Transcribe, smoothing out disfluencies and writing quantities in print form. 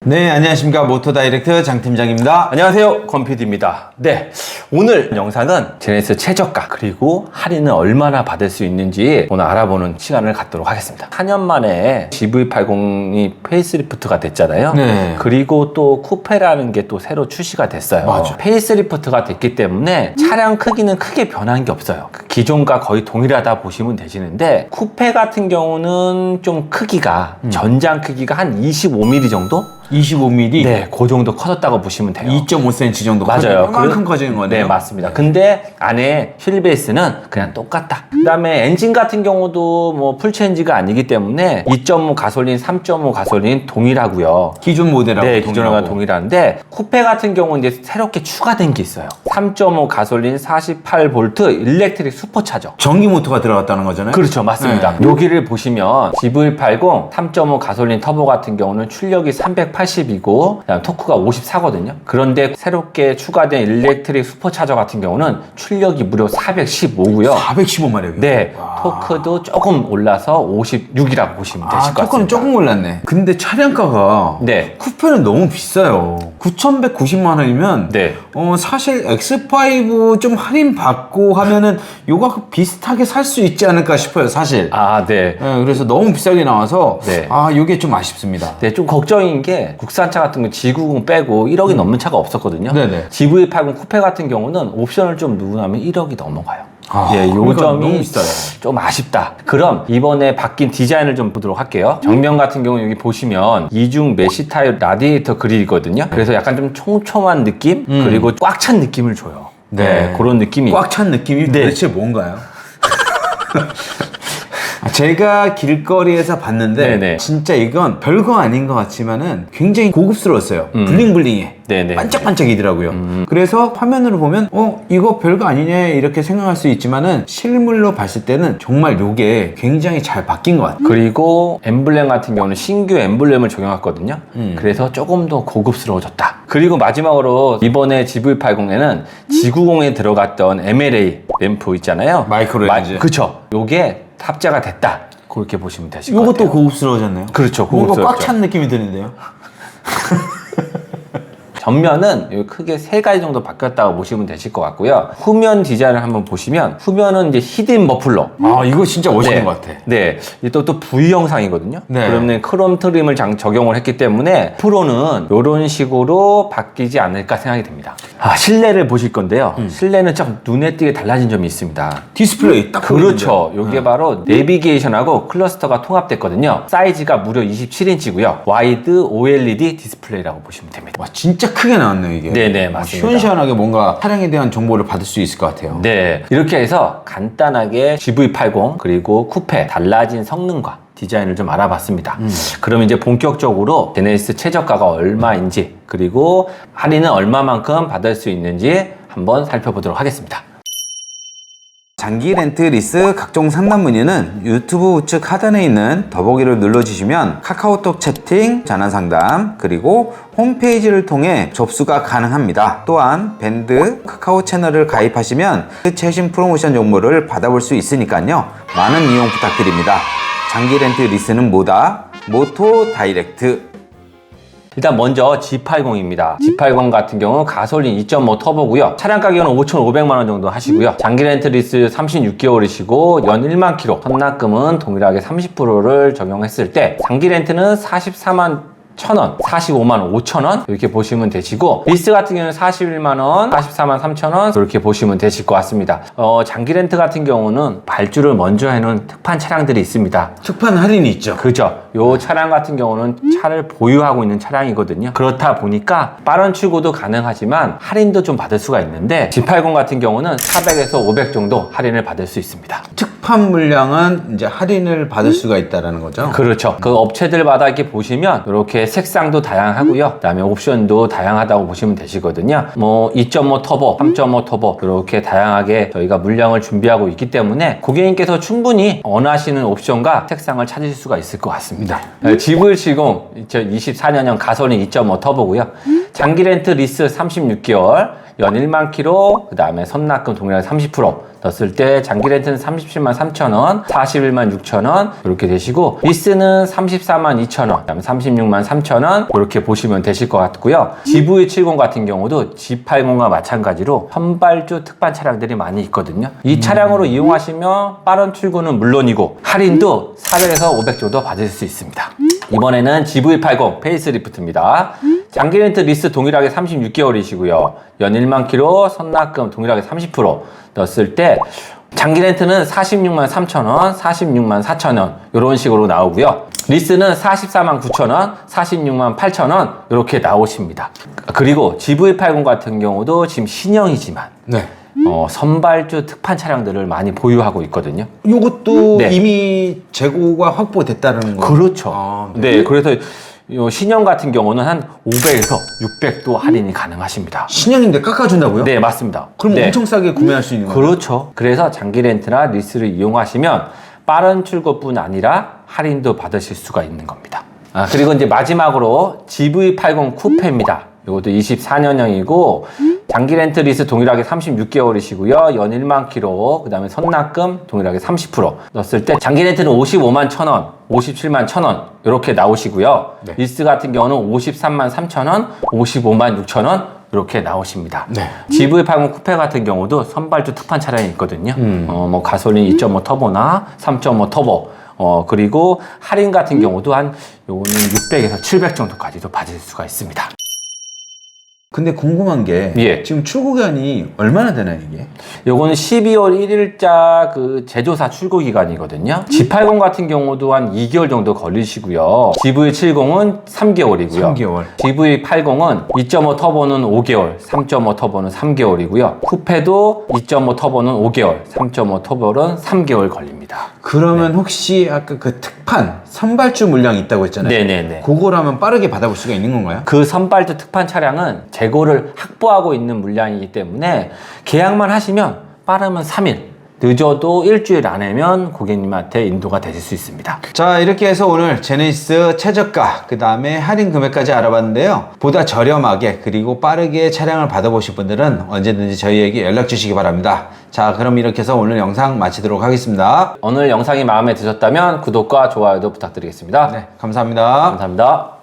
네, 안녕하십니까. 모토다이렉트 장팀장입니다. 안녕하세요, 권PD입니다. 네, 오늘 영상은 제네시스 최저가 그리고 할인을 얼마나 받을 수 있는지 오늘 알아보는 시간을 갖도록 하겠습니다. 4년 만에 GV80이 페이스리프트가 됐잖아요. 네. 그리고 또 쿠페라는 게 또 새로 출시가 됐어요. 맞아. 페이스리프트가 됐기 때문에 차량 크기는 크게 변한 게 없어요. 기존과 거의 동일하다 보시면 되시는데 쿠페 같은 경우는 좀 크기가 전장 크기가 한 25mm 정도? 25mm? 네, 그 정도 커졌다고 보시면 돼요. 2.5cm 정도 맞아요. 그만큼 커지는 거네요. 네, 맞습니다. 근데 안에 휠베이스는 그냥 똑같다. 그다음에 엔진 같은 경우도 뭐 풀체인지가 아니기 때문에 2.5 가솔린, 3.5 가솔린 동일하고요. 기존 모델하고 네, 기존과 동일한데 쿠페 같은 경우는 이제 새롭게 추가된 게 있어요. 3.5 가솔린 48V 일렉트릭 슈퍼차저. 전기 모터가 들어갔다는 거잖아요. 그렇죠, 맞습니다. 여기를 보시면 GV80 3.5 가솔린 터보 같은 경우는 출력이 380이고 토크가 54거든요. 그런데 새롭게 추가된 일렉트릭 슈퍼차저 같은 경우는 출력이 무려 415고요. 415마력이요? 네, 토크도 조금 올라서 56이라고 보시면 되실 것 같습니다. 토크는 조금 올랐네. 근데 차량가가 네. 쿠페는 너무 비싸요. 9,190만 원이면 네. 사실 X5 좀 할인 받고 하면은 요거 비슷하게 살 수 있지 않을까 싶어요, 사실. 아, 네. 네, 그래서 너무 비싸게 나와서 네. 요게 좀 아쉽습니다. 네, 좀 걱정인 게 국산차 같은 거 G90 빼고 1억이 넘는 차가 없었거든요. 네네. GV80 쿠페 같은 경우는 옵션을 좀 누구 나면 1억이 넘어가요. 예, 요 그러니까 점이 너무 비싸요. 좀 아쉽다. 그럼 이번에 바뀐 디자인을 좀 보도록 할게요. 정면 같은 경우 여기 보시면 이중 메시 타입 라디에이터 그릴이거든요. 그래서 약간 좀 촘촘한 느낌 그리고 꽉 찬 느낌을 줘요. 네, 그런 느낌이. 꽉 찬 느낌이 네. 도대체 뭔가요? 제가 길거리에서 봤는데 네네. 진짜 이건 별거 아닌 것 같지만은 굉장히 고급스러웠어요. 블링블링해. 네네. 반짝반짝이더라고요. 그래서 화면으로 보면 이거 별거 아니네 이렇게 생각할 수 있지만은 실물로 봤을 때는 정말 요게 굉장히 잘 바뀐 것 같아요. 그리고 엠블렘 같은 경우는 신규 엠블렘을 적용했거든요. 그래서 조금 더 고급스러워졌다. 그리고 마지막으로 이번에 GV80에는 G90에 들어갔던 MLA 램프 있잖아요. 마이크로 렌즈. 그쵸. 요게 탑재가 됐다. 그렇게 보시면 되실 것 요것도 같아요. 고급스러워졌네요. 그렇죠. 뭔가 고급스럽죠. 꽉 찬 느낌이 드는데요. 전면은 여기 크게 세 가지 정도 바뀌었다고 보시면 되실 것 같고요. 후면 디자인을 한번 보시면 후면은 이제 히든 머플러. 이거 진짜 멋있는 네. 것 같아. 네. 또 V 형상이거든요. 네. 그러면 크롬 트림을 적용을 했기 때문에 프로는 이런 식으로 바뀌지 않을까 생각이 됩니다. 실내를 보실 건데요. 실내는 좀 눈에 띄게 달라진 점이 있습니다. 디스플레이 딱 그렇죠. 이게 바로 내비게이션하고 클러스터가 통합됐거든요. 사이즈가 무려 27인치고요. 와이드 OLED 디스플레이라고 보시면 됩니다. 와, 진짜 크게 나왔네요, 이게. 네네, 맞습니다. 시원시원하게 뭔가 차량에 대한 정보를 받을 수 있을 것 같아요. 네, 이렇게 해서 간단하게 GV80 그리고 쿠페 달라진 성능과 디자인을 좀 알아봤습니다. 그럼 이제 본격적으로 제네시스 최저가가 얼마인지 그리고 할인은 얼마만큼 받을 수 있는지 한번 살펴보도록 하겠습니다. 장기 렌트 리스 각종 상담 문의는 유튜브 우측 하단에 있는 더보기를 눌러주시면 카카오톡 채팅, 전화 상담, 그리고 홈페이지를 통해 접수가 가능합니다. 또한 밴드 카카오 채널을 가입하시면 최신 프로모션 정보를 받아볼 수 있으니까요. 많은 이용 부탁드립니다. 장기 렌트 리스는 뭐다? 모토 다이렉트. 일단 먼저 G80입니다. G80 같은 경우 가솔린 2.5 터보고요. 차량 가격은 5,500만 원 정도 하시고요. 장기 렌트 리스 36개월이시고 연 1만 킬로. 선납금은 동일하게 30%를 적용했을 때 장기 렌트는 44만 1,000원, 45만 5천원 이렇게 보시면 되시고 리스 같은 경우는 41만원, 44만 3천원 이렇게 보시면 되실 것 같습니다. 장기 렌트 같은 경우는 발주를 먼저 해놓은 특판 차량들이 있습니다. 특판 할인이 있죠. 그죠. 요 차량 같은 경우는 차를 보유하고 있는 차량이거든요. 그렇다 보니까 빠른 출고도 가능하지만 할인도 좀 받을 수가 있는데 G80 같은 경우는 400에서 500 정도 할인을 받을 수 있습니다. 특판 물량은 이제 할인을 받을 수가 있다는 거죠. 그렇죠. 그 업체들마다 이렇게 보시면 이렇게 색상도 다양하고요. 그다음에 옵션도 다양하다고 보시면 되시거든요. 뭐 2.5 터보, 3.5 터보 이렇게 다양하게 저희가 물량을 준비하고 있기 때문에 고객님께서 충분히 원하시는 옵션과 색상을 찾으실 수가 있을 것 같습니다. GV70 2024년형 가솔린 2.5 터보고요. 장기 렌트 리스 36개월, 연 1만 킬로, 그 다음에 선납금 동일하게 30% 넣었을 때 장기 렌트는 37만 3천원, 41만 6천원 이렇게 되시고, 리스는 34만 2천원, 그 다음에 36만 3천원 이렇게 보시면 되실 것 같고요. GV70 같은 경우도 G80과 마찬가지로 선발주 특판 차량들이 많이 있거든요. 이 차량으로 이용하시면 빠른 출고는 물론이고 할인도 400에서 500 정도 받으실 수 있습니다. 이번에는 GV80 페이스리프트입니다. 장기 렌트 리스 동일하게 36개월이시고요. 연 1만 킬로, 선납금 동일하게 30% 넣었을 때 장기 렌트는 46만 3천원, 46만 4천원 이런 식으로 나오고요. 리스는 44만 9천원, 46만 8천원 이렇게 나오십니다. 그리고 GV80 같은 경우도 지금 신형이지만 네. 선발주 특판 차량들을 많이 보유하고 있거든요. 이것도 네. 이미 재고가 확보됐다는 거. 그렇죠. 아, 네, 그래서 요 신형 같은 경우는 한 500에서 600도 할인이 가능하십니다. 신형인데 깎아준다고요? 네, 맞습니다. 그럼 네. 엄청 싸게 구매할 수 있는 거예요? 그렇죠. 그래서 장기 렌트나 리스를 이용하시면 빠른 출고뿐 아니라 할인도 받으실 수가 있는 겁니다. 그리고 이제 마지막으로 GV80 쿠페입니다. 이것도 24년형이고 장기 렌트 리스 동일하게 36개월이시고요. 연 1만 킬로, 그 다음에 선납금 동일하게 30% 넣었을 때 장기 렌트는 55만 1천원, 57만 1천원 이렇게 나오시고요. 네. 리스 같은 경우는 53만 3천원, 55만 6천원 이렇게 나오십니다. 네. GV80 쿠페 같은 경우도 선발주 특판 차량이 있거든요. 뭐 가솔린 2.5 터보나 3.5 터보, 그리고 할인 같은 경우도 한 요거는 600에서 700 정도까지도 받을 수가 있습니다. 근데 궁금한 게 예. 지금 출고 기간이 얼마나 되나요, 이게? 요거는 12월 1일자 그 제조사 출고 기간이거든요. G80 같은 경우도 한 2개월 정도 걸리시고요. GV70은 3개월이고요. 3개월. GV80은 2.5 터보는 5개월, 3.5 터보는 3개월이고요. 쿠페도 2.5 터보는 5개월, 3.5 터보는 3개월 걸립니다. 그러면 혹시 아까 그 특판 선발주 물량이 있다고 했잖아요. 네네네. 그걸 하면 빠르게 받아볼 수가 있는 건가요? 그 선발주 특판 차량은 재고를 확보하고 있는 물량이기 때문에 계약만 하시면 빠르면 3일, 늦어도 일주일 안에면 고객님한테 인도가 되실 수 있습니다. 자, 이렇게 해서 오늘 제네시스 최저가, 그 다음에 할인 금액까지 알아봤는데요. 보다 저렴하게 그리고 빠르게 차량을 받아보실 분들은 언제든지 저희에게 연락 주시기 바랍니다. 자, 그럼 이렇게 해서 오늘 영상 마치도록 하겠습니다. 오늘 영상이 마음에 드셨다면 구독과 좋아요도 부탁드리겠습니다. 네, 감사합니다. 감사합니다.